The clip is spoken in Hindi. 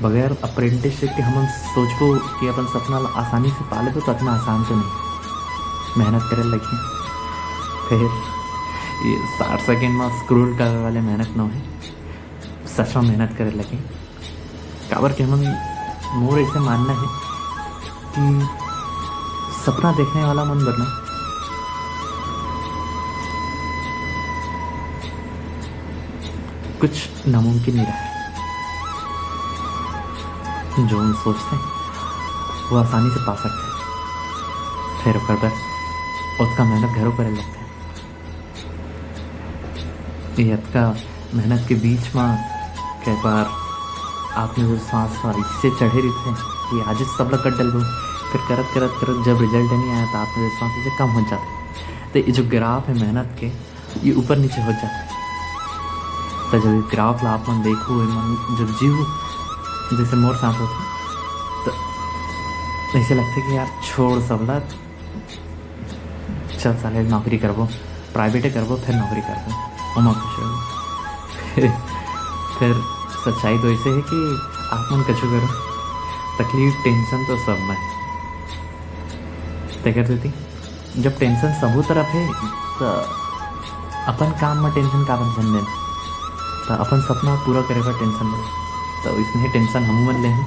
बगैर अप्रेंटिसशिप के हम सोचबो कि अपन सपना आसानी से पा लेबो तो इतना आसान तो नहीं। मेहनत करे लगी फिर ये 60 सेकेंड में स्क्रोल करे वाले मेहनत ना है, सच में मेहनत करे लगे। काबर के हम मोर ऐसे मानना है कि सपना देखने वाला मन बनना कुछ नामुमकिन नहीं रहा है। जो हम सोचते हैं वो आसानी से पा सकते हैं, फिर ओकर पर उतना मेहनत घरों करे लगते हैं। ये अतका मेहनत के बीच में कई बार आत्मविश्वास इससे चढ़े रहते हैं कि आज सब लोग कर डल, फिर करत करत करत जब रिजल्ट नहीं आया तो आत्मविश्वास इसे कम हो जाता है। तो ये जो ग्राफ है मेहनत के, ये ऊपर नीचे हो जाता है। तो जब ये ग्राफ ला आप मन देखो, मन जब जीव जैसे मोर साथ होते तो ऐसे लगता है कि यार छोड़ सबला, चल साले नौकरी करबो, प्राइवेटे करबो, फिर नौकरी करबो, उमा खुश हो। फिर सच्चाई तो ऐसे है कि आप मन कछु करो, तकलीफ टेंशन तो सब में तय कर देती। जब टेंशन सबू तरफ है तो अपन काम में टेंशन का बन देना, तो अपन सपना पूरा करे पर टेंशन ले, तो इसमें टेंशन हम मन ले हैं।